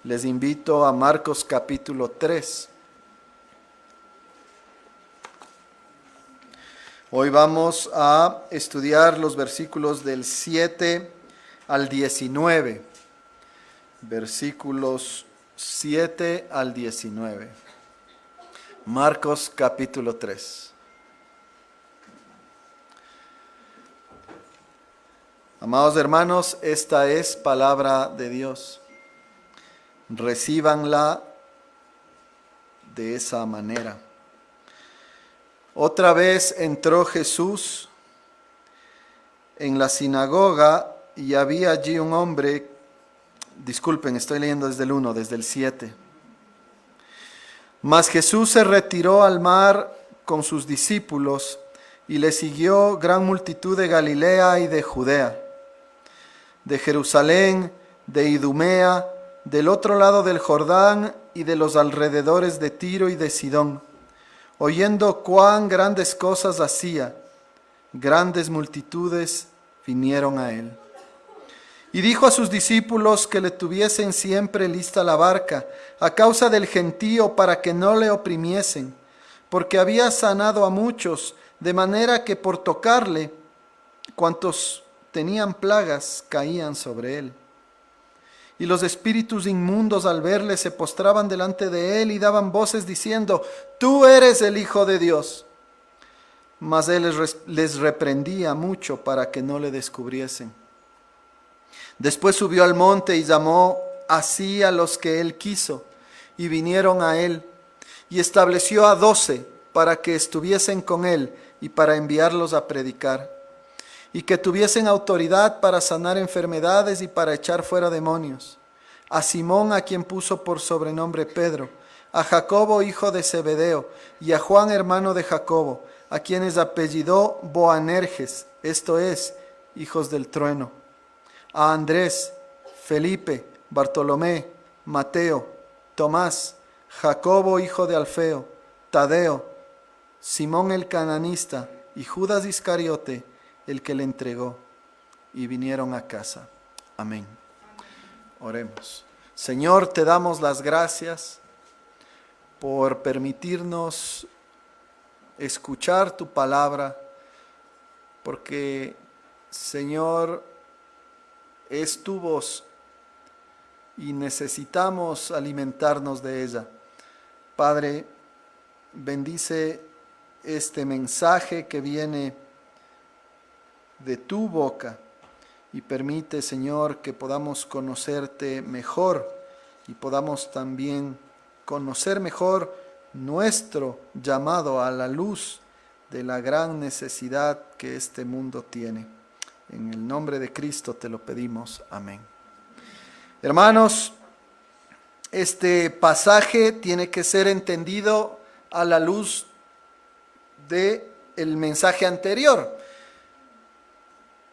Les invito a Marcos capítulo 3. Hoy vamos a estudiar los versículos del 7 al 19. Versículos 7 al 19. Marcos capítulo 3. Amados hermanos, esta es palabra de Dios. Recíbanla de esa manera. Otra vez entró Jesús en la sinagoga y había allí un hombre, disculpen, estoy leyendo desde el 1, desde el 7. Mas Jesús se retiró al mar con sus discípulos y le siguió gran multitud de Galilea y de Judea, de Jerusalén, de Idumea, del otro lado del Jordán y de los alrededores de Tiro y de Sidón, oyendo cuán grandes cosas hacía. Grandes multitudes vinieron a él. Y dijo a sus discípulos que le tuviesen siempre lista la barca, a causa del gentío, para que no le oprimiesen, porque había sanado a muchos, de manera que por tocarle, cuantos tenían plagas caían sobre él. Y los espíritus inmundos al verle se postraban delante de él y daban voces diciendo: Tú eres el Hijo de Dios. Mas él les reprendía mucho para que no le descubriesen. Después subió al monte y llamó así a los que él quiso, y vinieron a él, y estableció a 12 para que estuviesen con él y para enviarlos a predicar, y que tuviesen autoridad para sanar enfermedades y para echar fuera demonios. A Simón, a quien puso por sobrenombre Pedro, a Jacobo hijo de Zebedeo, y a Juan hermano de Jacobo, a quienes apellidó Boanerges, esto es, hijos del trueno, a Andrés, Felipe, Bartolomé, Mateo, Tomás, Jacobo hijo de Alfeo, Tadeo, Simón el cananista y Judas Iscariote, el que le entregó, y vinieron a casa. Amén. Oremos. Señor, te damos las gracias por permitirnos escuchar tu palabra, porque, Señor, es tu voz y necesitamos alimentarnos de ella. Padre, bendice este mensaje que viene de tu boca y permite, Señor, que podamos conocerte mejor y podamos también conocer mejor nuestro llamado a la luz de la gran necesidad que este mundo tiene. En el nombre de Cristo te lo pedimos. Amén. Hermanos, este pasaje tiene que ser entendido a la luz del mensaje anterior.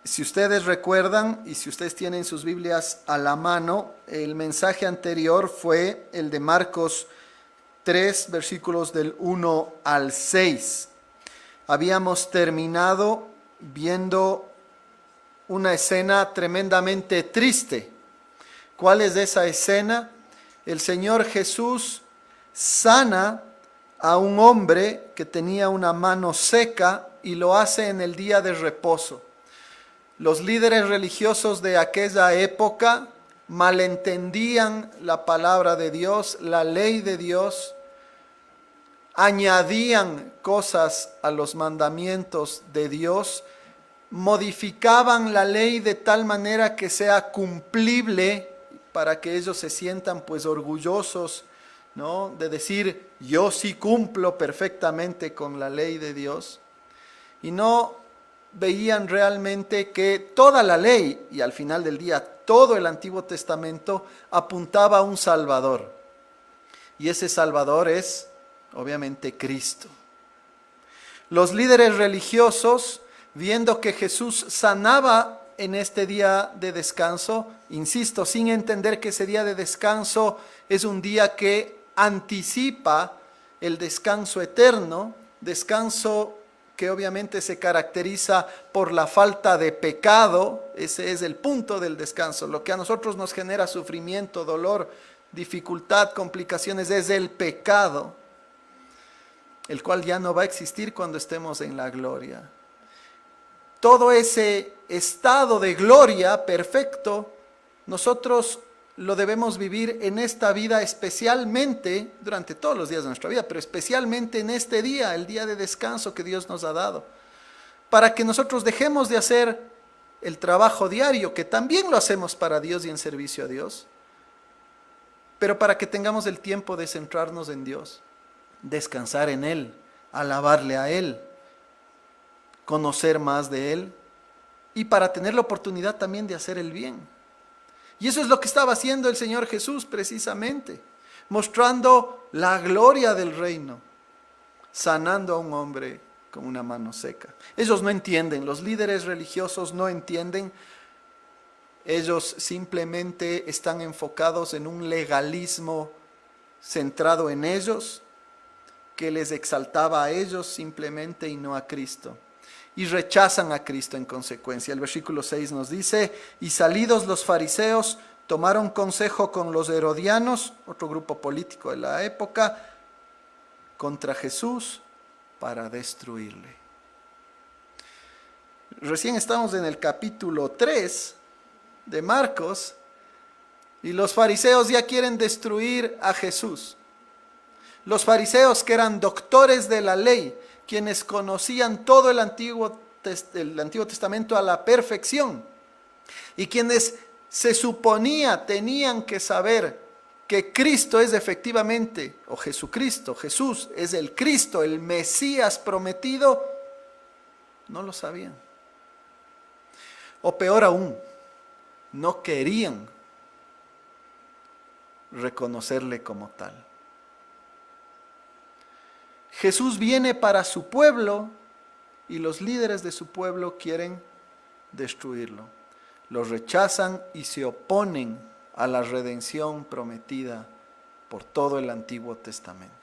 Si ustedes recuerdan y si ustedes tienen sus Biblias a la mano, el mensaje anterior fue el de Marcos 3, versículos del 1 al 6. Habíamos terminado viendo una escena tremendamente triste. ¿Cuál es esa escena? El Señor Jesús sana a un hombre que tenía una mano seca y lo hace en el día de reposo. Los líderes religiosos de aquella época malentendían la palabra de Dios, la ley de Dios, añadían cosas a los mandamientos de Dios, modificaban la ley de tal manera que sea cumplible para que ellos se sientan pues orgullosos, ¿no? De decir, yo sí cumplo perfectamente con la ley de Dios, y no veían realmente que toda la ley y al final del día todo el Antiguo Testamento apuntaba a un Salvador, y ese Salvador es obviamente Cristo. Los líderes religiosos, viendo que Jesús sanaba en este día de descanso, insisto, sin entender que ese día de descanso es un día que anticipa el descanso eterno, descanso que obviamente se caracteriza por la falta de pecado. Ese es el punto del descanso. Lo que a nosotros nos genera sufrimiento, dolor, dificultad, complicaciones, es el pecado, el cual ya no va a existir cuando estemos en la gloria. Todo ese estado de gloria perfecto, nosotros lo debemos vivir en esta vida, especialmente durante todos los días de nuestra vida, pero especialmente en este día, el día de descanso que Dios nos ha dado, para que nosotros dejemos de hacer el trabajo diario, que también lo hacemos para Dios y en servicio a Dios, pero para que tengamos el tiempo de centrarnos en Dios, descansar en Él, alabarle a Él, conocer más de Él, y para tener la oportunidad también de hacer el bien. Y eso es lo que estaba haciendo el Señor Jesús precisamente, mostrando la gloria del reino, sanando a un hombre con una mano seca. Ellos no entienden, los líderes religiosos no entienden, ellos simplemente están enfocados en un legalismo centrado en ellos, que les exaltaba a ellos simplemente y no a Cristo. Y rechazan a Cristo en consecuencia. El versículo 6 nos dice, y salidos los fariseos, tomaron consejo con los herodianos, otro grupo político de la época, contra Jesús para destruirle. Recién estamos en el capítulo 3 de Marcos, y los fariseos ya quieren destruir a Jesús. Los fariseos, que eran doctores de la ley, quienes conocían todo el Antiguo Testamento a la perfección, y quienes se suponía tenían que saber que Cristo es efectivamente, o Jesucristo, Jesús es el Cristo, el Mesías prometido, no lo sabían. O peor aún, no querían reconocerle como tal. Jesús viene para su pueblo y los líderes de su pueblo quieren destruirlo. Lo rechazan y se oponen a la redención prometida por todo el Antiguo Testamento.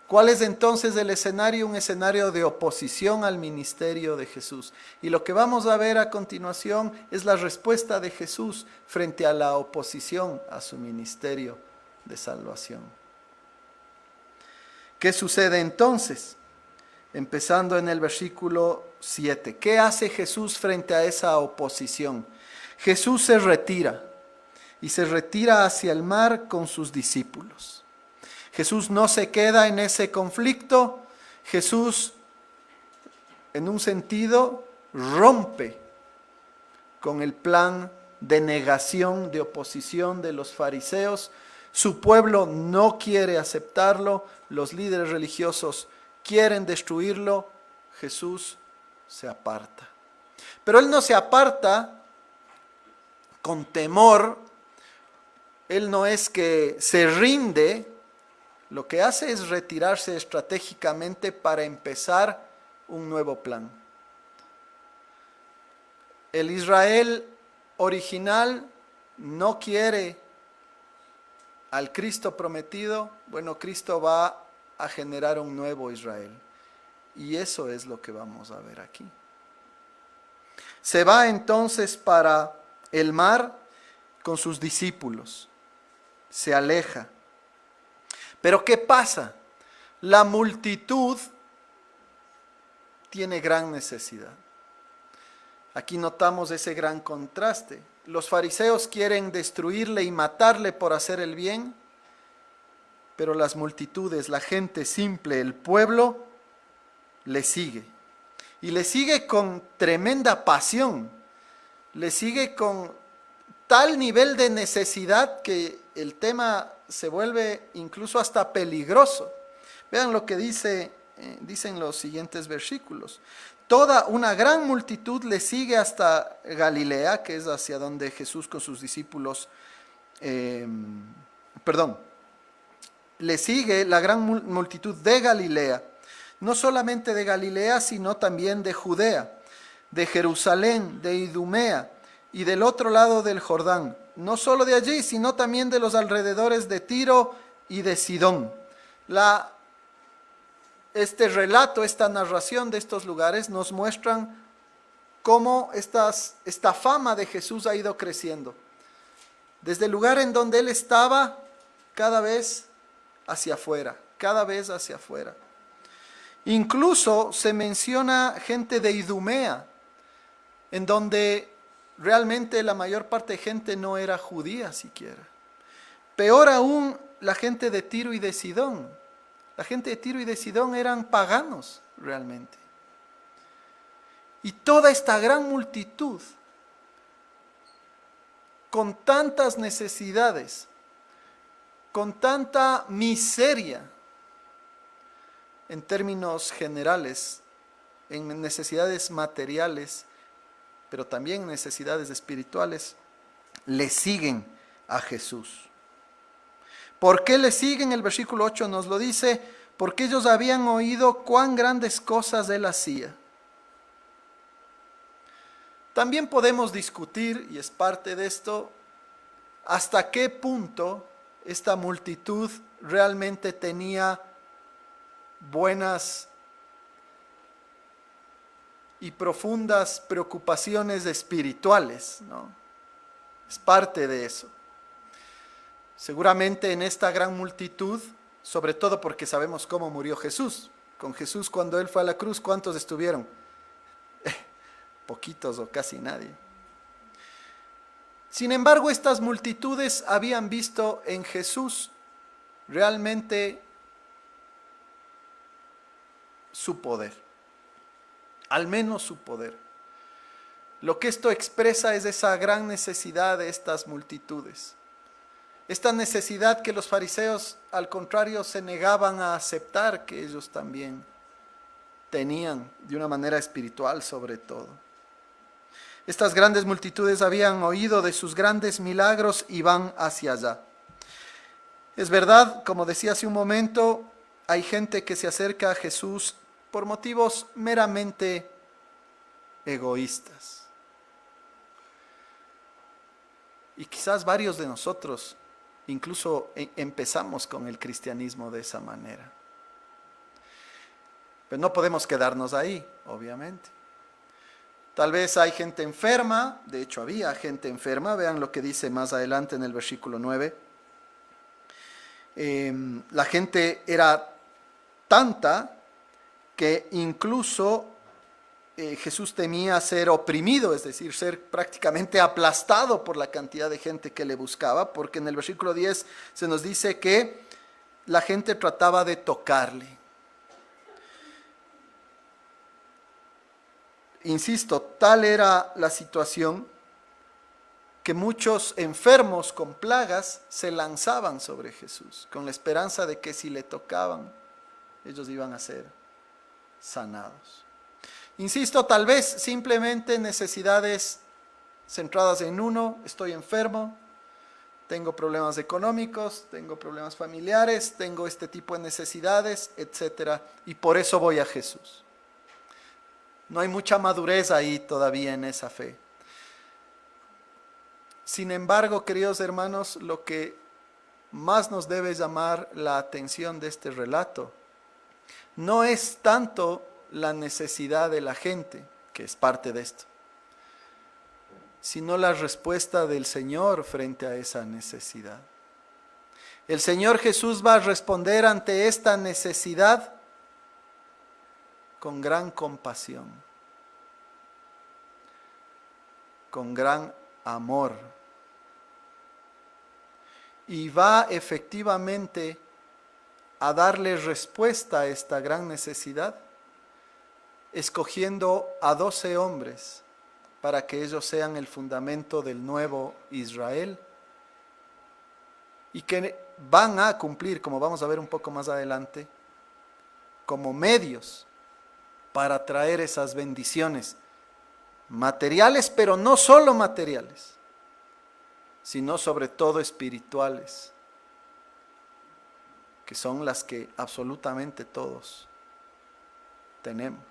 ¿Cuál es entonces el escenario? Un escenario de oposición al ministerio de Jesús. Y lo que vamos a ver a continuación es la respuesta de Jesús frente a la oposición a su ministerio de salvación. ¿Qué sucede entonces? Empezando en el versículo 7. ¿Qué hace Jesús frente a esa oposición? Jesús se retira y se retira hacia el mar con sus discípulos. Jesús no se queda en ese conflicto. Jesús, en un sentido, rompe con el plan de negación, de oposición de los fariseos. Su pueblo no quiere aceptarlo, los líderes religiosos quieren destruirlo, Jesús se aparta. Pero Él no se aparta con temor, Él no es que se rinde, lo que hace es retirarse estratégicamente para empezar un nuevo plan. El Israel original no quiere al Cristo prometido. Bueno, Cristo va a generar un nuevo Israel. Y eso es lo que vamos a ver aquí. Se va entonces para el mar con sus discípulos. Se aleja. Pero ¿qué pasa? La multitud tiene gran necesidad. Aquí notamos ese gran contraste. Los fariseos quieren destruirle y matarle por hacer el bien, pero las multitudes, la gente simple, el pueblo, le sigue. Y le sigue con tremenda pasión. Le sigue con tal nivel de necesidad que el tema se vuelve incluso hasta peligroso. Vean lo que dicen los siguientes versículos. Toda una gran multitud le sigue hasta Galilea, que es hacia donde Jesús con sus discípulos, le sigue la gran multitud de Galilea, no solamente de Galilea, sino también de Judea, de Jerusalén, de Idumea y del otro lado del Jordán, no solo de allí, sino también de los alrededores de Tiro y de Sidón. Este relato, esta narración de estos lugares nos muestran cómo esta fama de Jesús ha ido creciendo. desde el lugar en donde él estaba, cada vez hacia afuera, cada vez hacia afuera. Incluso se menciona gente de Idumea, en donde realmente la mayor parte de gente no era judía siquiera. Peor aún, la gente de Tiro y de Sidón. La gente de Tiro y de Sidón eran paganos realmente. Y toda esta gran multitud, con tantas necesidades, con tanta miseria, en términos generales, en necesidades materiales, pero también necesidades espirituales, le siguen a Jesús. ¿Por qué le siguen? El versículo 8 nos lo dice, porque ellos habían oído cuán grandes cosas él hacía. También podemos discutir, y es parte de esto, hasta qué punto esta multitud realmente tenía buenas y profundas preocupaciones espirituales, ¿no? Es parte de eso. Seguramente en esta gran multitud, sobre todo porque sabemos cómo murió Jesús. Con Jesús cuando él fue a la cruz, ¿cuántos estuvieron? Poquitos o casi nadie. Sin embargo, estas multitudes habían visto en Jesús realmente su poder, al menos su poder. Lo que esto expresa es esa gran necesidad de estas multitudes. Esta necesidad que los fariseos, al contrario, se negaban a aceptar que ellos también tenían, de una manera espiritual sobre todo. Estas grandes multitudes habían oído de sus grandes milagros y van hacia allá. Es verdad, como decía hace un momento, hay gente que se acerca a Jesús por motivos meramente egoístas. Y quizás varios de nosotros incluso empezamos con el cristianismo de esa manera. Pero no podemos quedarnos ahí, obviamente. Tal vez hay gente enferma, de hecho había gente enferma, vean lo que dice más adelante en el versículo 9. La gente era tanta que incluso Jesús temía ser oprimido, es decir, ser prácticamente aplastado por la cantidad de gente que le buscaba, porque en el versículo 10 se nos dice que la gente trataba de tocarle. Insisto, tal era la situación que muchos enfermos con plagas se lanzaban sobre Jesús, con la esperanza de que si le tocaban, ellos iban a ser sanados. Insisto, tal vez simplemente necesidades centradas en uno, estoy enfermo, tengo problemas económicos, tengo problemas familiares, tengo este tipo de necesidades, etc. Y por eso voy a Jesús. No hay mucha madurez ahí todavía en esa fe. Sin embargo, queridos hermanos, lo que más nos debe llamar la atención de este relato no es tanto la necesidad de la gente, que es parte de esto, sino la respuesta del Señor frente a esa necesidad. El Señor Jesús va a responder ante esta necesidad con gran compasión, con gran amor, y va efectivamente a darle respuesta a esta gran necesidad, escogiendo a 12 hombres para que ellos sean el fundamento del nuevo Israel y que van a cumplir, como vamos a ver un poco más adelante, como medios para traer esas bendiciones materiales, pero no solo materiales, sino sobre todo espirituales, que son las que absolutamente todos tenemos.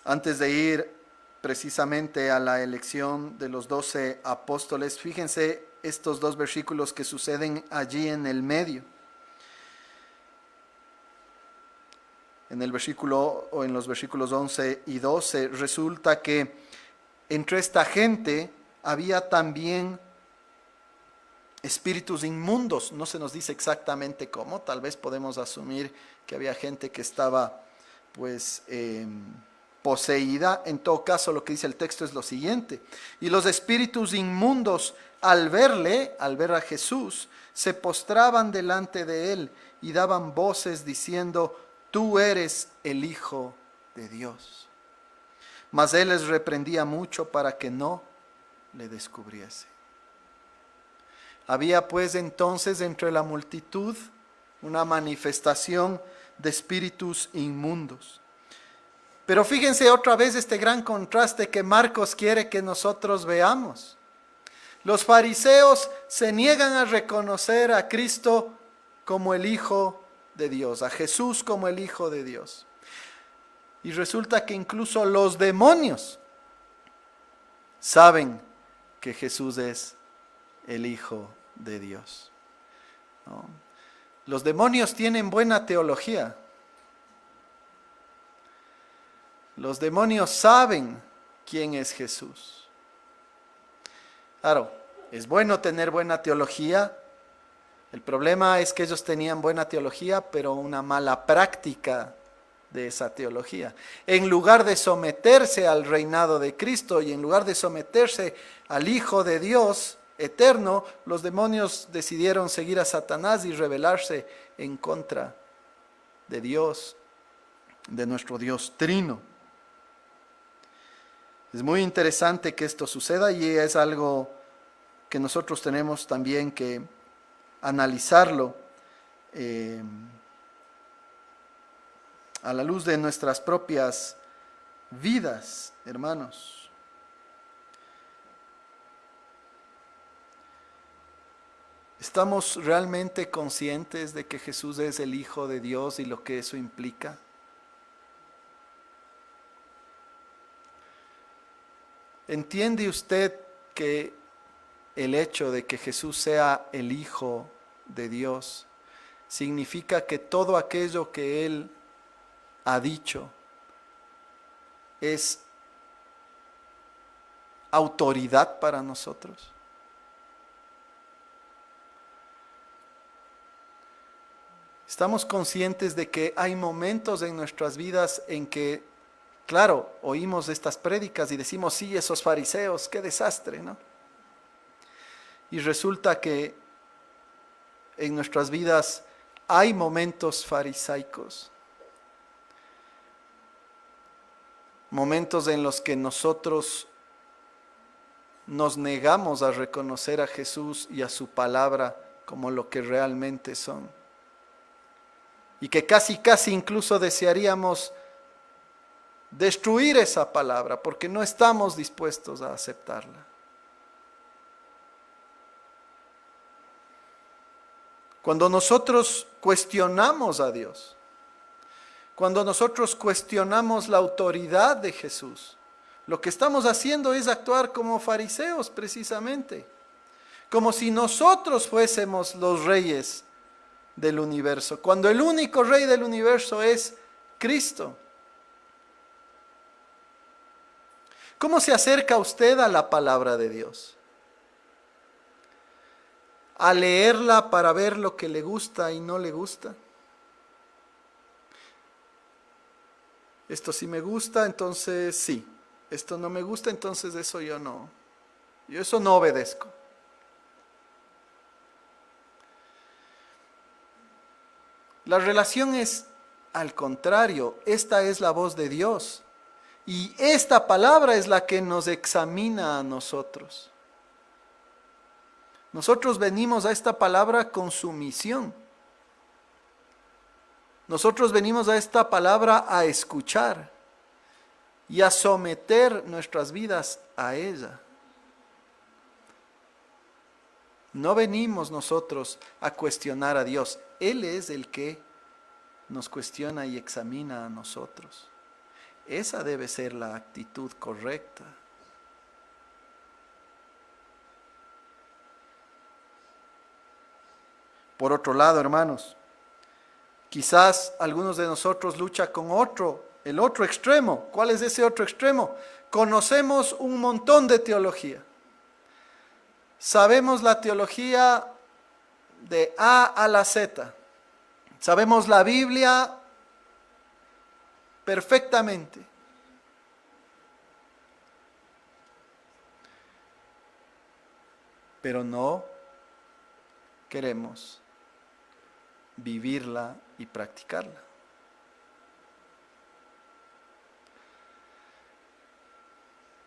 Antes de ir precisamente a la elección de los 12 apóstoles, fíjense estos dos versículos que suceden allí en el medio. En en el versículo o en los versículos 11 y 12, resulta que entre esta gente había también espíritus inmundos. No se nos dice exactamente cómo, tal vez podemos asumir que había gente que estaba pues poseída. En todo caso, lo que dice el texto es lo siguiente: y los espíritus inmundos, al verle, al ver a Jesús, se postraban delante de él y daban voces diciendo: tú eres el Hijo de Dios. Mas él les reprendía mucho para que no le descubriese. Había pues entonces entre la multitud una manifestación de espíritus inmundos. Pero fíjense otra vez este gran contraste que Marcos quiere que nosotros veamos. Los fariseos se niegan a reconocer a Cristo como el Hijo de Dios, a Jesús como el Hijo de Dios. Y resulta que incluso los demonios saben que Jesús es el Hijo de Dios, ¿no? Los demonios tienen buena teología. Los demonios saben quién es Jesús. Claro, es bueno tener buena teología. El problema es que ellos tenían buena teología, pero una mala práctica de esa teología. En lugar de someterse al reinado de Cristo y en lugar de someterse al Hijo de Dios eterno, los demonios decidieron seguir a Satanás y rebelarse en contra de Dios, de nuestro Dios trino. Es muy interesante que esto suceda y es algo que nosotros tenemos también que analizarlo a la luz de nuestras propias vidas, hermanos. ¿Estamos realmente conscientes de que Jesús es el Hijo de Dios y lo que eso implica? ¿Entiende usted que el hecho de que Jesús sea el Hijo de Dios significa que todo aquello que Él ha dicho es autoridad para nosotros? Estamos conscientes de que hay momentos en nuestras vidas en que, claro, oímos estas prédicas y decimos: sí, esos fariseos, qué desastre, ¿no? Y resulta que en nuestras vidas hay momentos farisaicos, momentos en los que nosotros nos negamos a reconocer a Jesús y a su palabra como lo que realmente son. Y que casi incluso desearíamos destruir esa palabra porque no estamos dispuestos a aceptarla. Cuando nosotros cuestionamos a Dios, cuando nosotros cuestionamos la autoridad de Jesús, lo que estamos haciendo es actuar como fariseos precisamente, como si nosotros fuésemos los reyes del universo, cuando el único rey del universo es Cristo. ¿Cómo se acerca usted a la palabra de Dios? ¿A leerla para ver lo que le gusta y no le gusta? Esto sí me gusta, entonces sí. Esto no me gusta, entonces eso yo no. Yo eso no obedezco. La relación es al contrario. Esta es la voz de Dios. Y esta palabra es la que nos examina a nosotros. Nosotros venimos a esta palabra con sumisión. Nosotros venimos a esta palabra a escuchar y a someter nuestras vidas a ella. No venimos nosotros a cuestionar a Dios. Él es el que nos cuestiona y examina a nosotros. Esa debe ser la actitud correcta. Por otro lado, hermanos, Quizás algunos de nosotros luchan con el otro extremo. ¿Cuál es ese otro extremo? Conocemos un montón de teología. Sabemos la teología de A a la Z. Sabemos la Biblia perfectamente. Pero no queremos vivirla y practicarla.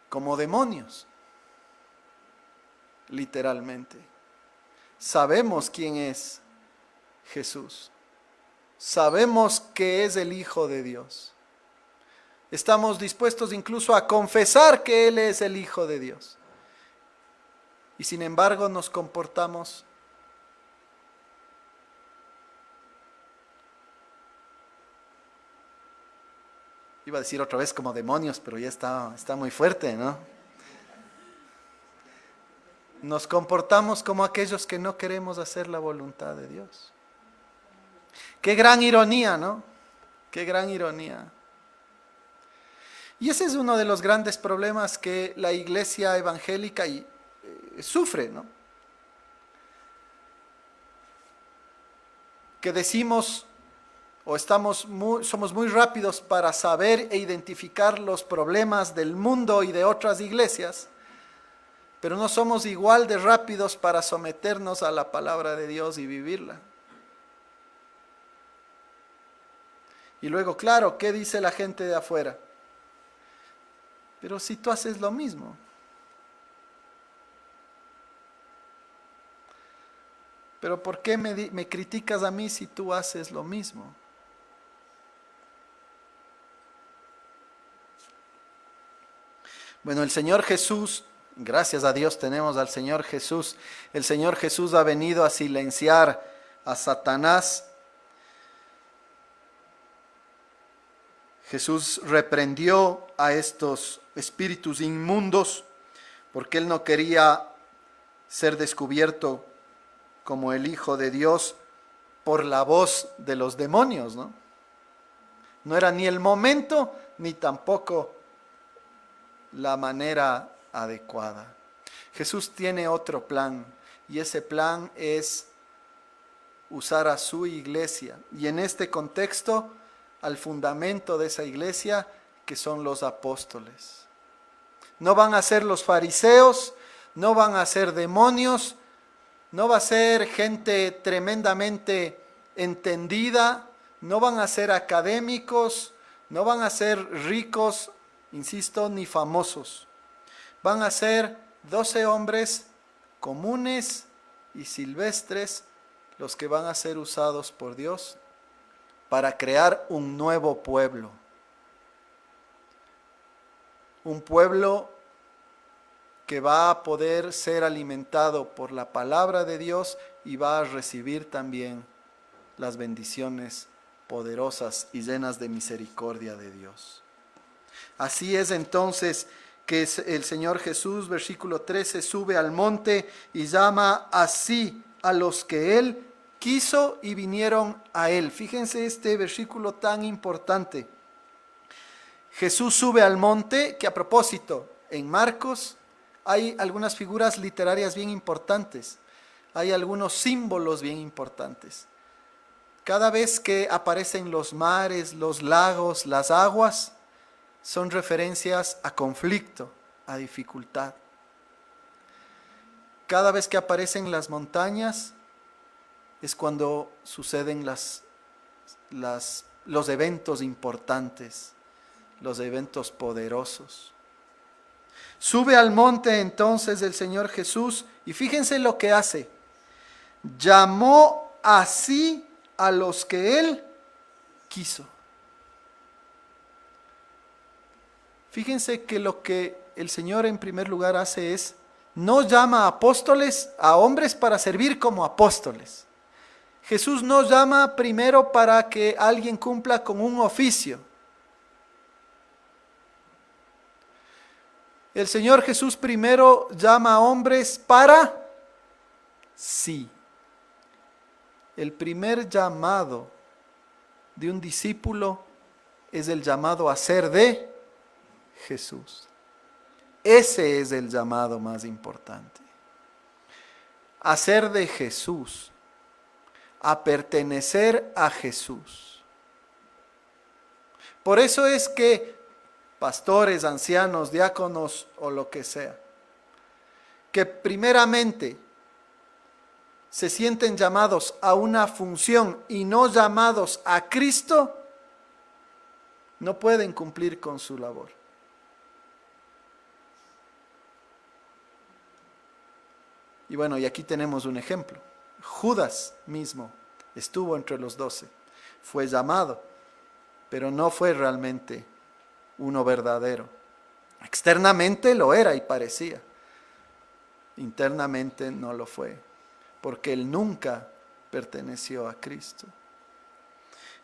Como demonios, literalmente. Sabemos quién es Jesús. Sabemos que es el Hijo de Dios. Estamos dispuestos incluso a confesar que Él es el Hijo de Dios. Y sin embargo nos comportamos iba a decir otra vez como demonios, pero ya está muy fuerte, ¿no? Nos comportamos como aquellos que no queremos hacer la voluntad de Dios. Qué gran ironía, ¿no? Qué gran ironía. Y ese es uno de los grandes problemas que la iglesia evangélica sufre, ¿no? Que decimos o somos muy rápidos para saber e identificar los problemas del mundo y de otras iglesias, pero no somos igual de rápidos para someternos a la palabra de Dios y vivirla. Y luego, claro, ¿qué dice la gente de afuera? Pero si tú haces lo mismo. Pero ¿por qué me criticas a mí si tú haces lo mismo? Bueno, el Señor Jesús, gracias a Dios tenemos al Señor Jesús. El Señor Jesús ha venido a silenciar a Satanás. Jesús reprendió a estos espíritus inmundos porque Él no quería ser descubierto como el Hijo de Dios por la voz de los demonios, ¿no? No era ni el momento ni tampoco la manera adecuada. Jesús tiene otro plan y ese plan es usar a su iglesia y en este contexto al fundamento de esa iglesia que son los apóstoles. No van a ser los fariseos, no van a ser demonios, no va a ser gente tremendamente entendida, no van a ser académicos, no van a ser ricos, insisto, ni famosos. Van a ser 12 hombres comunes y silvestres los que van a ser usados por Dios para crear un nuevo pueblo. Un pueblo que va a poder ser alimentado por la palabra de Dios y va a recibir también las bendiciones poderosas y llenas de misericordia de Dios. Así es entonces que el Señor Jesús, versículo 13, sube al monte y llama así a los que Él quiso y vinieron a Él. Fíjense este versículo tan importante. Jesús sube al monte, que a propósito, en Marcos hay algunas figuras literarias bien importantes, hay algunos símbolos bien importantes. Cada vez que aparecen los mares, los lagos, las aguas, son referencias a conflicto, a dificultad. Cada vez que aparecen las montañas, es cuando suceden los eventos importantes, los eventos poderosos. Sube al monte entonces el Señor Jesús y fíjense lo que hace. Llamó así a los que Él quiso. Fíjense que lo que el Señor en primer lugar hace es, no llama a apóstoles, a hombres para servir como apóstoles. Jesús no llama primero para que alguien cumpla con un oficio. El Señor Jesús primero llama a hombres para sí. El primer llamado de un discípulo es el llamado a ser de Jesús. Ese es el llamado más importante. A ser de Jesús, a pertenecer a Jesús. Por eso es que pastores, ancianos, diáconos o lo que sea, que primeramente se sienten llamados a una función y no llamados a Cristo, no pueden cumplir con su labor. Y bueno, y aquí tenemos un ejemplo. Judas mismo estuvo entre los 12, fue llamado, pero no fue realmente uno verdadero. Externamente lo era y parecía. Internamente no lo fue, porque él nunca perteneció a Cristo.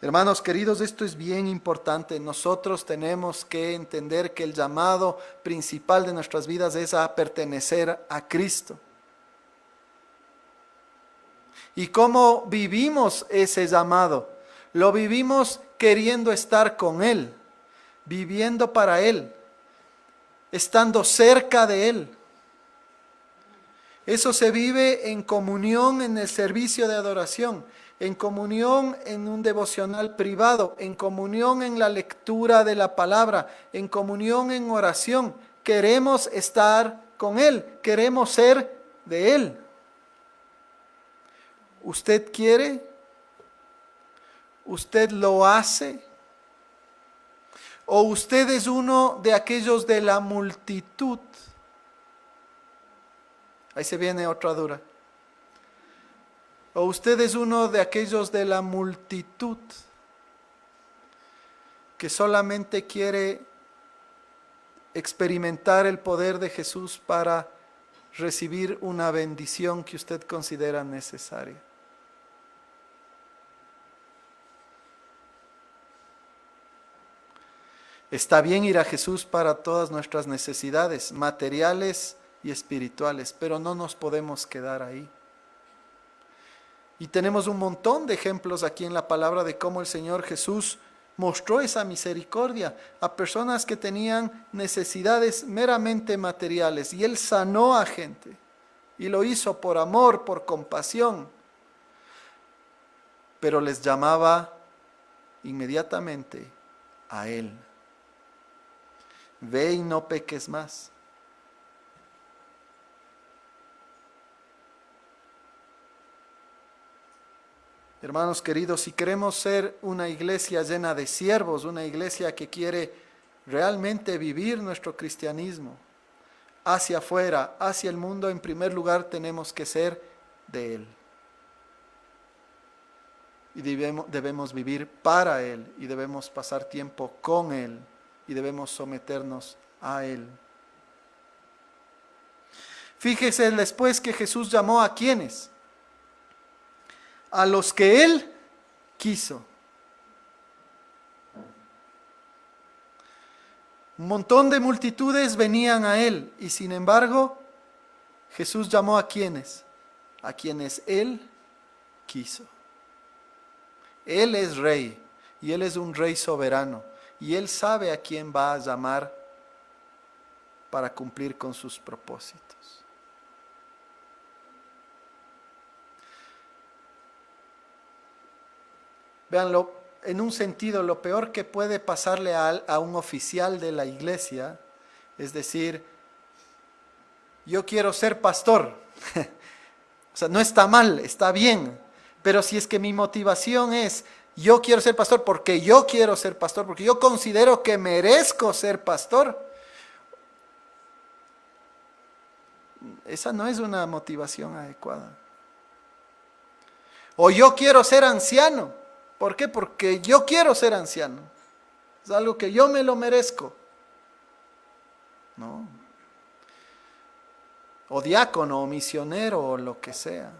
Hermanos queridos, esto es bien importante. Nosotros tenemos que entender que el llamado principal de nuestras vidas es a pertenecer a Cristo. ¿Y cómo vivimos ese llamado? Lo vivimos queriendo estar con Él, viviendo para Él, estando cerca de Él. Eso se vive en comunión en el servicio de adoración, en comunión en un devocional privado, en comunión en la lectura de la palabra, en comunión en oración. Queremos estar con Él, queremos ser de Él. ¿Usted quiere? ¿Usted lo hace? ¿O usted es uno de aquellos de la multitud? Ahí se viene otra dura. ¿O usted es uno de aquellos de la multitud que solamente quiere experimentar el poder de Jesús para recibir una bendición que usted considera necesaria? Está bien ir a Jesús para todas nuestras necesidades materiales y espirituales, pero no nos podemos quedar ahí. Y tenemos un montón de ejemplos aquí en la palabra de cómo el Señor Jesús mostró esa misericordia a personas que tenían necesidades meramente materiales, y Él sanó a gente y lo hizo por amor, por compasión, pero les llamaba inmediatamente a Él. Ve y no peques más. Hermanos queridos, si queremos ser una iglesia llena de siervos, una iglesia que quiere realmente vivir nuestro cristianismo hacia afuera, hacia el mundo, en primer lugar tenemos que ser de Él. Y debemos vivir para Él, y debemos pasar tiempo con Él, y debemos someternos a Él. Fíjese después que Jesús llamó a ¿quiénes? A los que Él quiso. Un montón de multitudes venían a Él, y sin embargo, Jesús llamó a ¿quiénes? A quienes Él quiso. Él es rey, y Él es un rey soberano, y Él sabe a quién va a llamar para cumplir con sus propósitos. Véanlo, en un sentido, lo peor que puede pasarle a un oficial de la iglesia es decir, yo quiero ser pastor. O sea, no está mal, está bien, pero si es que mi motivación es, yo quiero ser pastor porque yo quiero ser pastor, porque yo considero que merezco ser pastor, esa no es una motivación adecuada. O yo quiero ser anciano. ¿Por qué? Porque yo quiero ser anciano. Es algo que yo me lo merezco. No. O diácono, o misionero, o lo que sea.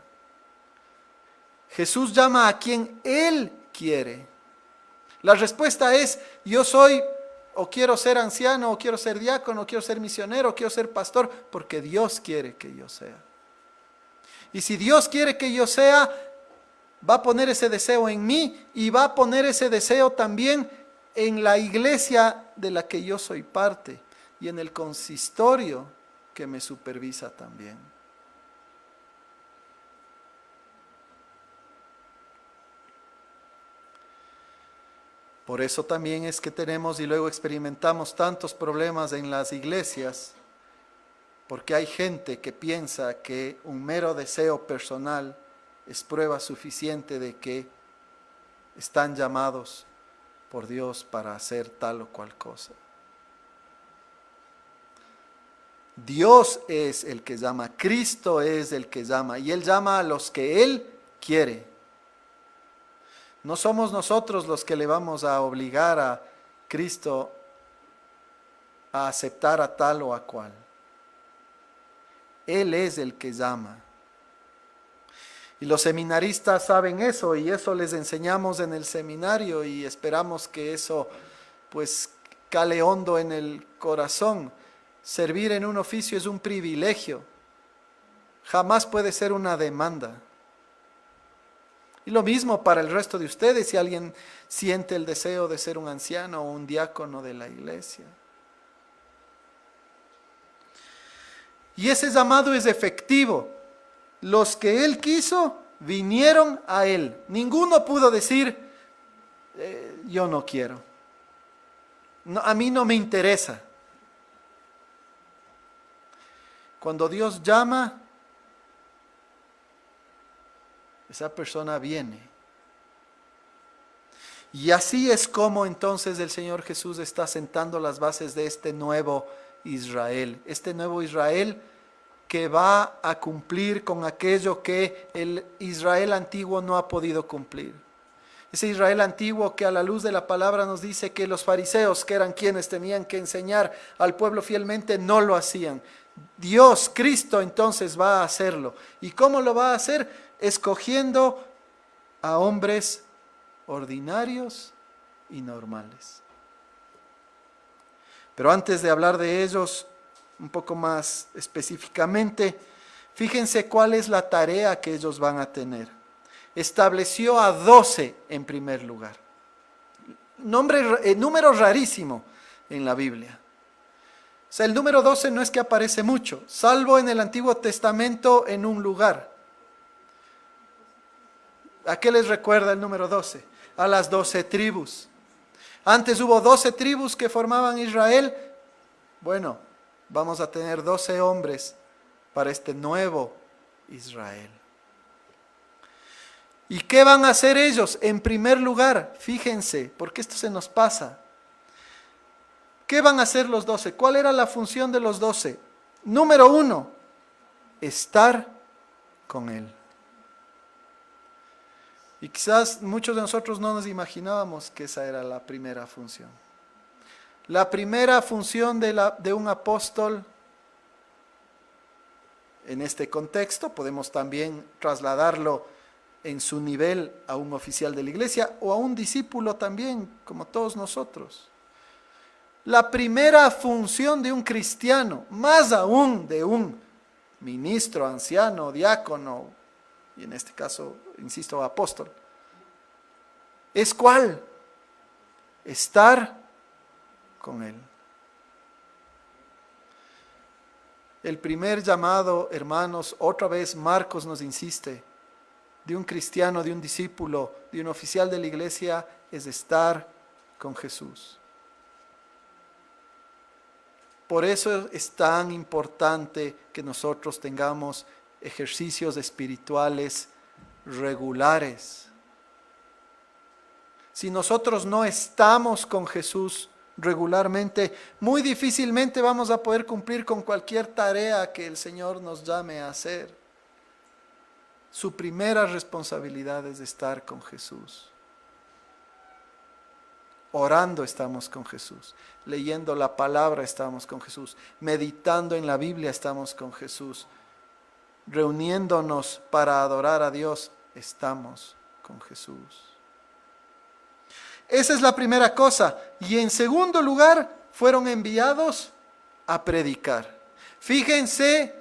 Jesús llama a quien Él quiere. La respuesta es, yo soy, o quiero ser anciano, o quiero ser diácono, o quiero ser misionero, o quiero ser pastor, porque Dios quiere que yo sea. Y si Dios quiere que yo sea, va a poner ese deseo en mí y va a poner ese deseo también en la iglesia de la que yo soy parte y en el consistorio que me supervisa también. Por eso también es que tenemos y luego experimentamos tantos problemas en las iglesias, porque hay gente que piensa que un mero deseo personal es prueba suficiente de que están llamados por Dios para hacer tal o cual cosa. Dios es el que llama, Cristo es el que llama, y Él llama a los que Él quiere. No somos nosotros los que le vamos a obligar a Cristo a aceptar a tal o a cual. Él es el que llama. Y los seminaristas saben eso y eso les enseñamos en el seminario y esperamos que eso pues cale hondo en el corazón. Servir en un oficio es un privilegio, jamás puede ser una demanda. Y lo mismo para el resto de ustedes, si alguien siente el deseo de ser un anciano o un diácono de la iglesia. Y ese llamado es efectivo. Los que Él quiso vinieron a Él. Ninguno pudo decir, yo no quiero. No, a mí no me interesa. Cuando Dios llama, esa persona viene. Y así es como entonces el Señor Jesús está sentando las bases de este nuevo Israel. Este nuevo Israel que va a cumplir con aquello que el Israel antiguo no ha podido cumplir. Ese Israel antiguo que a la luz de la palabra nos dice que los fariseos, que eran quienes tenían que enseñar al pueblo fielmente, no lo hacían. Dios, Cristo, entonces va a hacerlo. ¿Y cómo lo va a hacer? Escogiendo a hombres ordinarios y normales. Pero antes de hablar de ellos un poco más específicamente, fíjense cuál es la tarea que ellos van a tener. Estableció a 12 en primer lugar. Número rarísimo en la Biblia. O sea, el número 12 no es que aparece mucho, salvo en el Antiguo Testamento en un lugar. ¿A qué les recuerda el número 12? A las 12 tribus. Antes hubo 12 tribus que formaban Israel. Bueno, vamos a tener 12 hombres para este nuevo Israel. ¿Y qué van a hacer ellos? En primer lugar, fíjense, porque esto se nos pasa. ¿Qué van a hacer los 12? ¿Cuál era la función de los 12? Número 1, estar con Él. Y quizás muchos de nosotros no nos imaginábamos que esa era la primera función. La primera función de un apóstol, en este contexto, podemos también trasladarlo en su nivel a un oficial de la iglesia o a un discípulo también, como todos nosotros. La primera función de un cristiano, más aún de un ministro, anciano, diácono, y en este caso, insisto, apóstol, ¿es cuál? Estar con Él. El primer llamado, hermanos, otra vez Marcos nos insiste, de un cristiano, de un discípulo, de un oficial de la iglesia, es estar con Jesús. Por eso es tan importante que nosotros tengamos ejercicios espirituales regulares. Si nosotros no estamos con Jesús regularmente, muy difícilmente vamos a poder cumplir con cualquier tarea que el Señor nos llame a hacer. Su primera responsabilidad es estar con Jesús. Orando estamos con Jesús, leyendo la palabra estamos con Jesús, meditando en la Biblia estamos con Jesús, reuniéndonos para adorar a Dios estamos con Jesús. Esa es la primera cosa. Y en segundo lugar, fueron enviados a predicar. Fíjense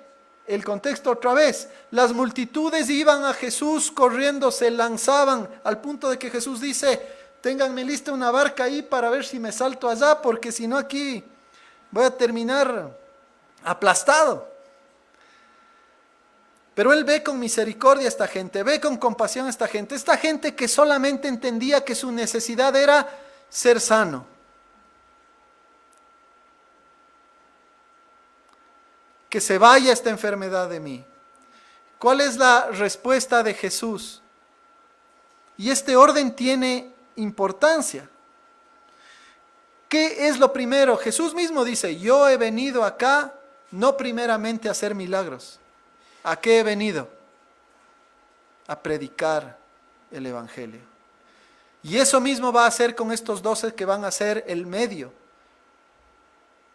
el contexto otra vez. Las multitudes iban a Jesús corriendo, se lanzaban, al punto de que Jesús dice: ténganme lista una barca ahí para ver si me salto allá, porque si no aquí voy a terminar aplastado. Pero Él ve con misericordia a esta gente, ve con compasión a esta gente que solamente entendía que su necesidad era ser sano. Que se vaya esta enfermedad de mí. ¿Cuál es la respuesta de Jesús? Y este orden tiene importancia. ¿Qué es lo primero? Jesús mismo dice: yo he venido acá no primeramente a hacer milagros. ¿A qué he venido? A predicar el Evangelio. Y eso mismo va a hacer con estos 12 que van a ser el medio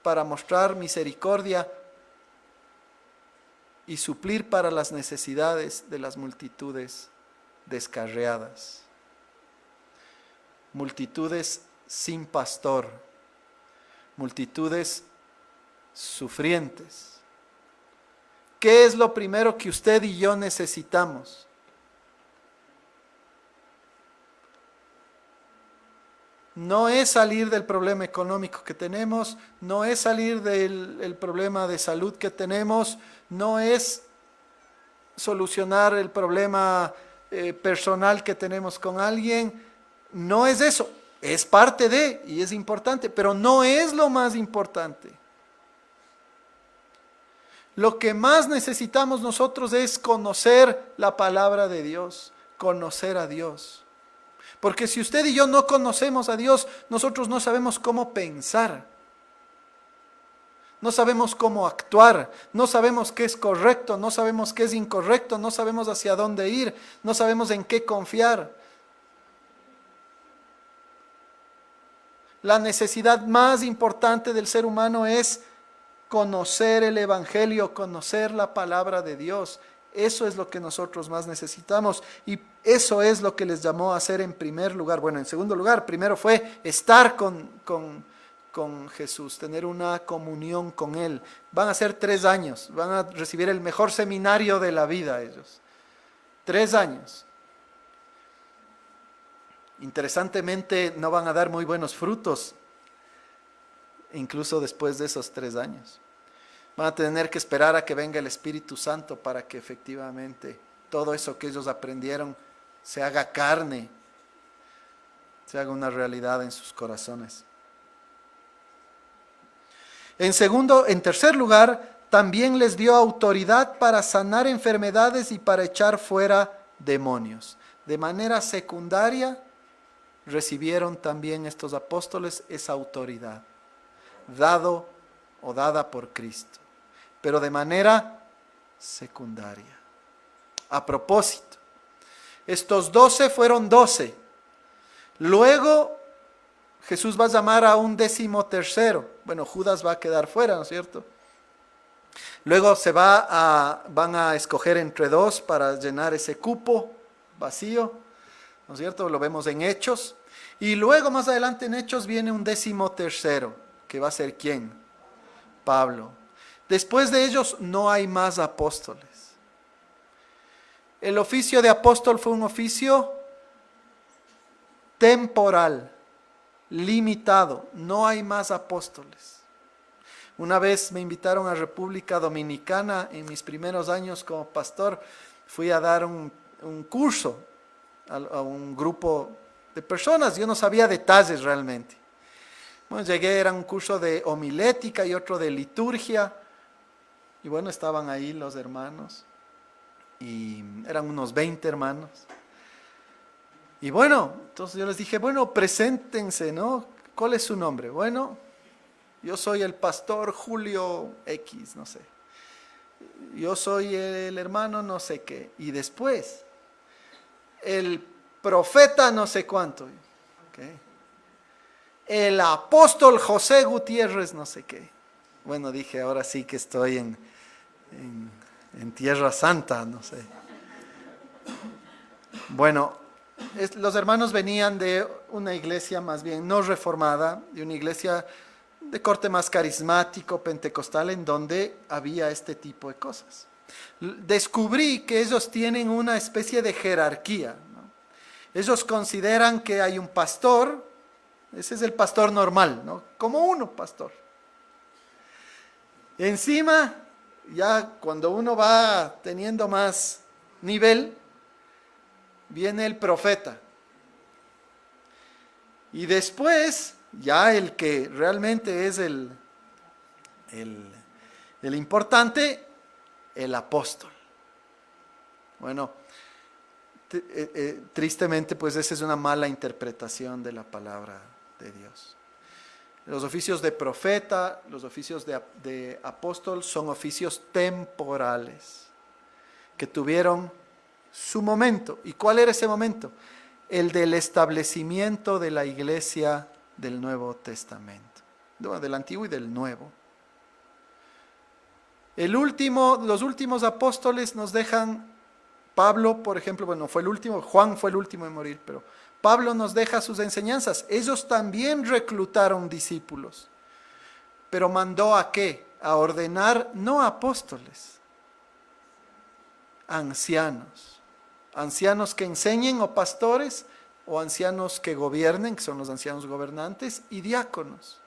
para mostrar misericordia y suplir para las necesidades de las multitudes descarriadas. Multitudes sin pastor, multitudes sufrientes. ¿Qué es lo primero que usted y yo necesitamos? No es salir del problema económico que tenemos, no es salir del problema de salud que tenemos, no es solucionar el problema personal que tenemos con alguien, no es eso, es parte de y es importante, pero no es lo más importante. Lo que más necesitamos nosotros es conocer la palabra de Dios, conocer a Dios. Porque si usted y yo no conocemos a Dios, nosotros no sabemos cómo pensar. No sabemos cómo actuar, no sabemos qué es correcto, no sabemos qué es incorrecto, no sabemos hacia dónde ir, no sabemos en qué confiar. La necesidad más importante del ser humano es conocer el Evangelio, conocer la palabra de Dios. Eso es lo que nosotros más necesitamos y eso es lo que les llamó a hacer en primer lugar. Bueno, en segundo lugar, primero fue estar con Jesús, tener una comunión con Él. Van a ser 3 años, van a recibir el mejor seminario de la vida ellos. 3 años. Interesantemente, no van a dar muy buenos frutos, incluso después de esos 3 años. Van a tener que esperar a que venga el Espíritu Santo para que efectivamente todo eso que ellos aprendieron se haga carne, se haga una realidad en sus corazones. En tercer lugar, también les dio autoridad para sanar enfermedades y para echar fuera demonios. De manera secundaria, recibieron también estos apóstoles esa autoridad, dado o dada por Cristo, pero de manera secundaria. A propósito, estos 12 fueron 12. Luego Jesús va a llamar a un 13º. Bueno, Judas va a quedar fuera, ¿no es cierto? Luego van a escoger entre 2 para llenar ese cupo vacío, ¿no es cierto? Lo vemos en Hechos. Y luego más adelante en Hechos viene un 13º, que va a ser ¿quién? Pablo. Después de ellos no hay más apóstoles. El oficio de apóstol fue un oficio temporal, limitado. No hay más apóstoles. Una vez me invitaron a República Dominicana en mis primeros años como pastor. Fui a dar un curso a un grupo de personas. Yo no sabía detalles realmente. Bueno, llegué, era un curso de homilética y otro de liturgia. Y bueno, estaban ahí los hermanos. Y eran unos 20 hermanos. Y bueno, entonces yo les dije, bueno, preséntense, ¿no? ¿Cuál es su nombre? Bueno, yo soy el pastor Julio X, no sé. Yo soy el hermano no sé qué. Y después, el profeta no sé cuánto. Okay. El apóstol José Gutiérrez no sé qué. Bueno, dije, ahora sí que estoy en Tierra Santa, no sé. Bueno, los hermanos venían de una iglesia más bien no reformada, de una iglesia de corte más carismático, pentecostal, en donde había este tipo de cosas. descubrí que ellos tienen una especie de jerarquía, ¿no? Ellos consideran que hay un pastor, ese es el pastor normal, ¿no? Como uno, pastor. Encima, ya cuando uno va teniendo más nivel, viene el profeta. Y después, ya el que realmente es el importante, el apóstol. Bueno, tristemente, pues esa es una mala interpretación de la palabra de Dios. Los oficios de profeta, los oficios de apóstol son oficios temporales que tuvieron su momento. ¿Y cuál era ese momento? El del establecimiento de la iglesia del Nuevo Testamento, del Antiguo y del Nuevo. Los últimos apóstoles nos dejan, Pablo, por ejemplo, bueno, fue el último, Juan fue el último en morir, pero Pablo nos deja sus enseñanzas. Ellos también reclutaron discípulos, pero mandó ¿a qué? A ordenar no apóstoles, ancianos. Ancianos que enseñen o pastores, o ancianos que gobiernen, que son los ancianos gobernantes, y diáconos.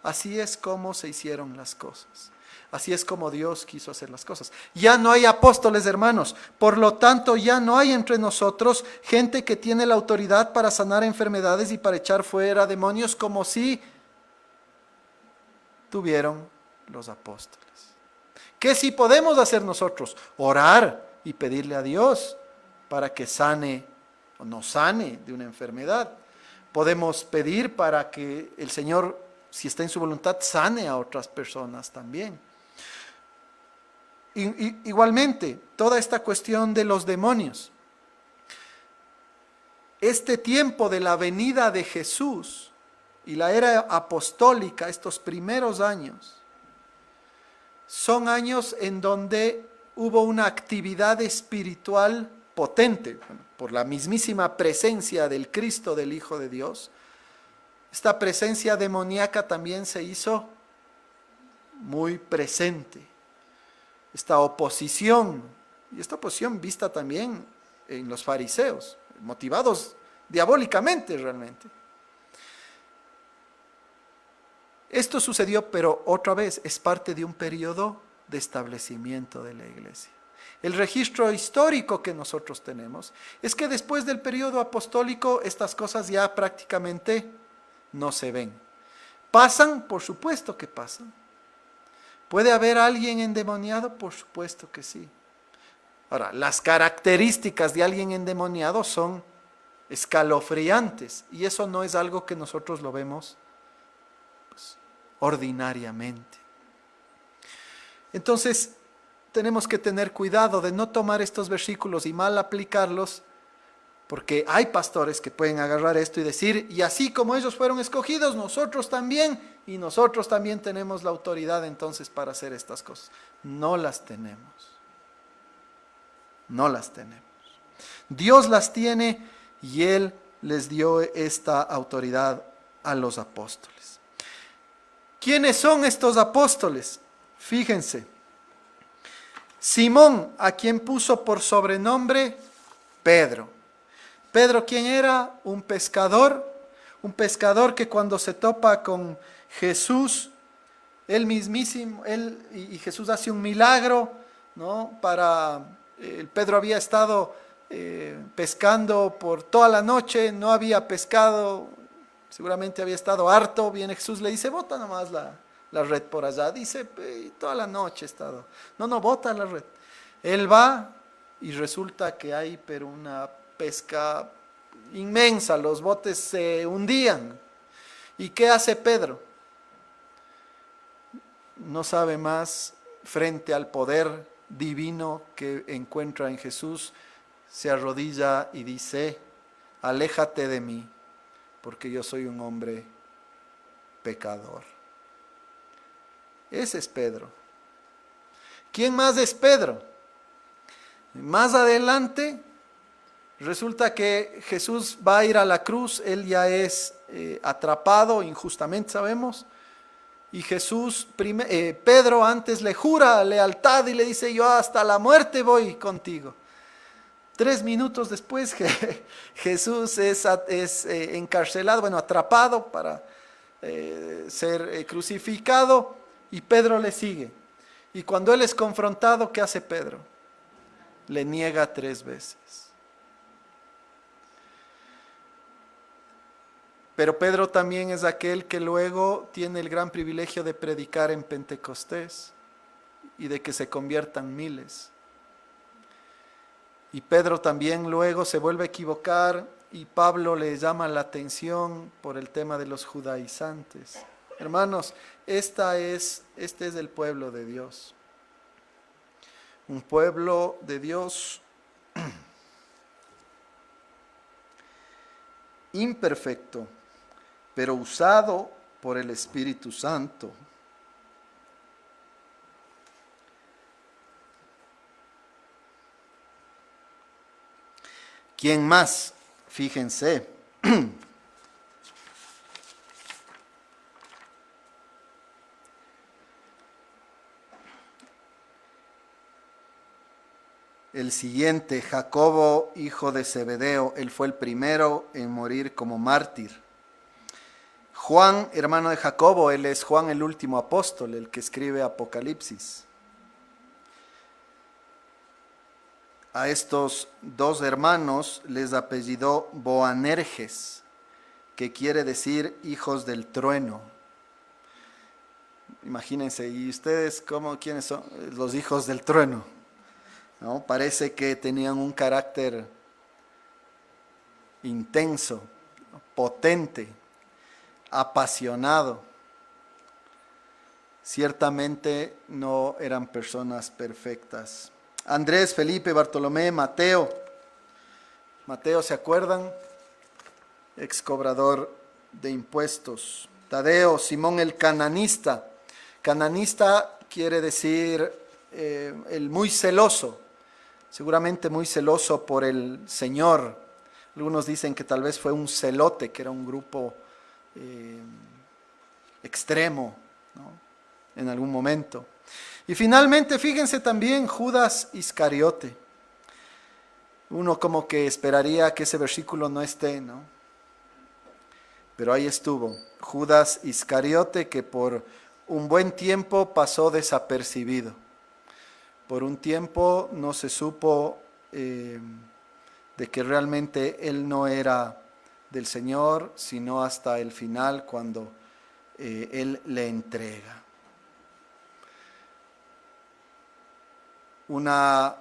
Así es como se hicieron las cosas. Así es como Dios quiso hacer las cosas. Ya no hay apóstoles, hermanos. Por lo tanto, ya no hay entre nosotros gente que tiene la autoridad para sanar enfermedades y para echar fuera demonios como si tuvieron los apóstoles. ¿Qué sí podemos hacer nosotros? Orar y pedirle a Dios para que sane o nos sane de una enfermedad. Podemos pedir para que el Señor, si está en su voluntad, sane a otras personas también. Igualmente, toda esta cuestión de los demonios. Este tiempo de la venida de Jesús y la era apostólica, estos primeros años, son años en donde hubo una actividad espiritual potente, por la mismísima presencia del Cristo, del Hijo de Dios. Esta presencia demoníaca también se hizo muy presente. Esta oposición, y esta oposición vista también en los fariseos, motivados diabólicamente realmente. Esto sucedió, pero otra vez es parte de un periodo de establecimiento de la iglesia. El registro histórico que nosotros tenemos es que después del periodo apostólico estas cosas ya prácticamente no se ven. ¿Pasan? Por supuesto que pasan. ¿Puede haber alguien endemoniado? Por supuesto que sí. Ahora, las características de alguien endemoniado son escalofriantes y eso no es algo que nosotros lo vemos ordinariamente. Entonces, tenemos que tener cuidado de no tomar estos versículos y mal aplicarlos, porque hay pastores que pueden agarrar esto y decir, y así como ellos fueron escogidos, nosotros también, y nosotros también tenemos la autoridad entonces para hacer estas cosas. No las tenemos. No las tenemos. Dios las tiene y Él les dio esta autoridad a los apóstoles. ¿Quiénes son estos apóstoles? Fíjense. Simón, a quien puso por sobrenombre Pedro. Pedro, ¿quién era? Un pescador que cuando se topa con Jesús, él mismísimo, y Jesús hace un milagro, ¿no? Pedro había estado pescando por toda la noche, no había pescado, seguramente había estado harto. Viene Jesús, le dice, bota nomás la red por allá. Dice, toda la noche he estado. No, bota la red. Él va y resulta que hay pero una pesca inmensa, los botes se hundían. ¿Y qué hace Pedro? No sabe más frente al poder divino que encuentra en Jesús, se arrodilla y dice, aléjate de mí, porque yo soy un hombre pecador. Ese es Pedro. ¿Quién más es Pedro? Más adelante resulta que Jesús va a ir a la cruz, él ya es atrapado injustamente, sabemos, Y Pedro antes le jura lealtad y le dice, yo hasta la muerte voy contigo. 3 minutos después Jesús es encarcelado, atrapado para ser crucificado, y Pedro le sigue. Y cuando él es confrontado, ¿qué hace Pedro? Le niega 3 veces. Pero Pedro también es aquel que luego tiene el gran privilegio de predicar en Pentecostés y de que se conviertan miles. Y Pedro también luego se vuelve a equivocar y Pablo le llama la atención por el tema de los judaizantes. Hermanos, este es el pueblo de Dios. Un pueblo de Dios imperfecto, pero usado por el Espíritu Santo. ¿Quién más? Fíjense. El siguiente, Jacobo, hijo de Zebedeo, él fue el primero en morir como mártir. Juan, hermano de Jacobo, él es Juan el último apóstol, el que escribe Apocalipsis. A estos 2 hermanos les apellidó Boanerges, que quiere decir hijos del trueno. Imagínense, ¿y ustedes quiénes son los hijos del trueno? ¿No? Parece que tenían un carácter intenso, potente, apasionado. Ciertamente no eran personas perfectas. Andrés, Felipe, Bartolomé, Mateo. Mateo, ¿se acuerdan? Ex cobrador de impuestos. Tadeo, Simón el cananista. Cananista quiere decir el muy celoso. Seguramente muy celoso por el Señor. Algunos dicen que tal vez fue un celote, que era un grupo extremo, ¿no? En algún momento. Y finalmente, fíjense también Judas Iscariote. Uno como que esperaría que ese versículo no esté, ¿no? Pero ahí estuvo. Judas Iscariote, que por un buen tiempo pasó desapercibido. Por un tiempo no se supo de que realmente él no era del Señor, sino hasta el final cuando él le entrega. Una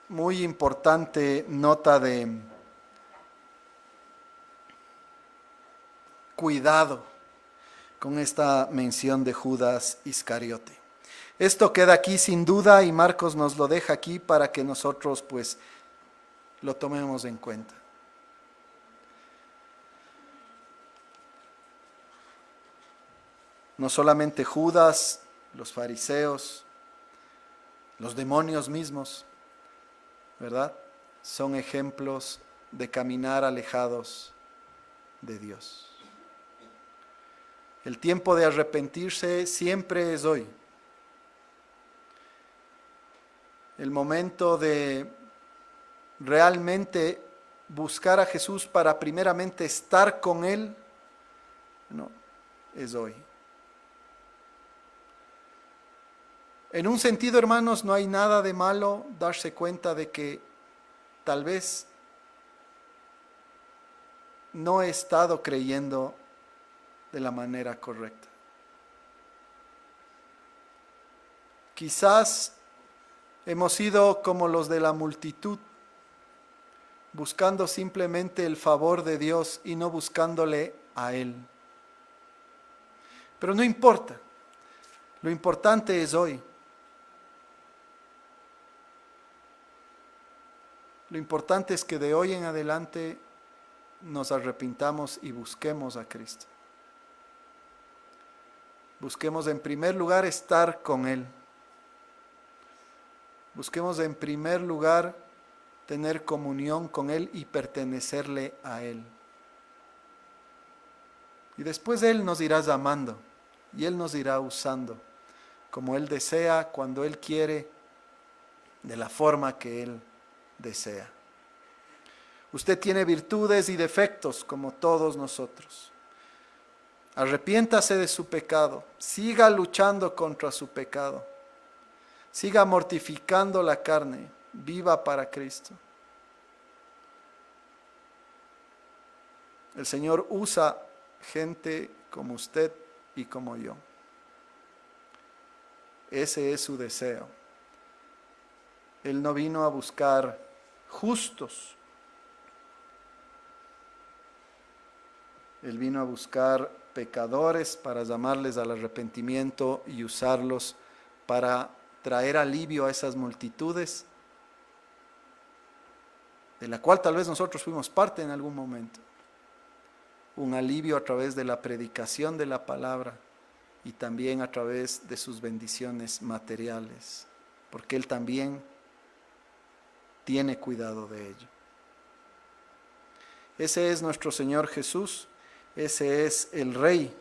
muy importante nota de cuidado con esta mención de Judas Iscariote. Esto queda aquí sin duda y Marcos nos lo deja aquí para que nosotros pues lo tomemos en cuenta. No solamente Judas, los fariseos, los demonios mismos, ¿verdad? Son ejemplos de caminar alejados de Dios. El tiempo de arrepentirse siempre es hoy. El momento de realmente buscar a Jesús para primeramente estar con Él, no, es hoy. En un sentido, hermanos, no hay nada de malo darse cuenta de que tal vez no he estado creyendo de la manera correcta. Quizás hemos sido como los de la multitud, buscando simplemente el favor de Dios y no buscándole a Él. Pero no importa, lo importante es hoy. Lo importante es que de hoy en adelante nos arrepintamos y busquemos a Cristo. Busquemos en primer lugar estar con Él. Busquemos en primer lugar tener comunión con Él y pertenecerle a Él. Y después Él nos irá llamando y Él nos irá usando como Él desea, cuando Él quiere, de la forma que Él desea. Usted tiene virtudes y defectos como todos nosotros. Arrepiéntase de su pecado, siga luchando contra su pecado, siga mortificando la carne, viva para Cristo. El Señor usa gente como usted y como yo. Ese es su deseo. Él no vino a buscar justos. Él vino a buscar pecadores para llamarles al arrepentimiento y usarlos para traer alivio a esas multitudes, de la cual tal vez nosotros fuimos parte en algún momento. Un alivio a través de la predicación de la palabra y también a través de sus bendiciones materiales, porque Él también tiene cuidado de ello. Ese es nuestro Señor Jesús, ese es el Rey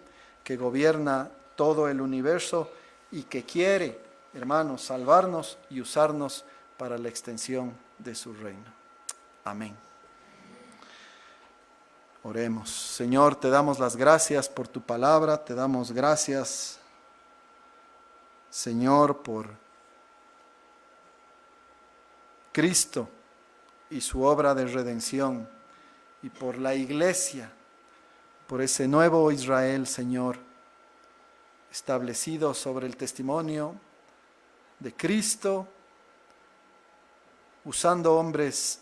que gobierna todo el universo y que quiere, hermanos, salvarnos y usarnos para la extensión de su reino. Amén. Oremos. Señor, te damos las gracias por tu palabra, te damos gracias, Señor, por Cristo y su obra de redención, y por la iglesia, por ese nuevo Israel, Señor, establecido sobre el testimonio de Cristo, usando hombres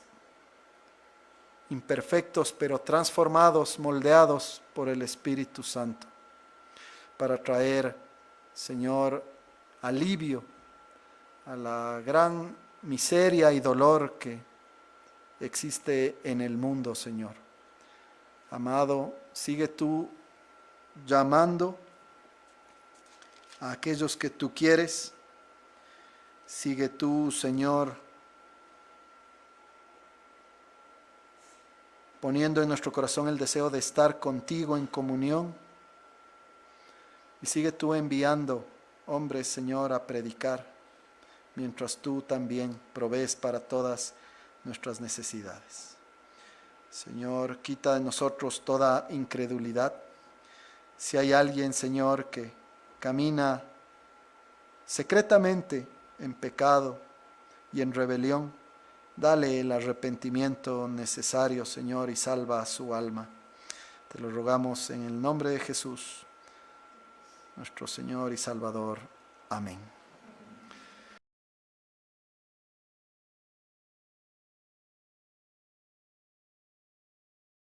imperfectos, pero transformados, moldeados por el Espíritu Santo, para traer, Señor, alivio a la gran miseria y dolor que existe en el mundo, Señor. Amado, sigue tú llamando a aquellos que tú quieres. Sigue tú, Señor, poniendo en nuestro corazón el deseo de estar contigo en comunión. Y sigue tú enviando hombres, Señor, a predicar, mientras tú también provees para todas nuestras necesidades. Señor, quita de nosotros toda incredulidad. Si hay alguien, Señor, que camina secretamente en pecado y en rebelión, dale el arrepentimiento necesario, Señor, y salva a su alma. Te lo rogamos en el nombre de Jesús, nuestro Señor y Salvador. Amén.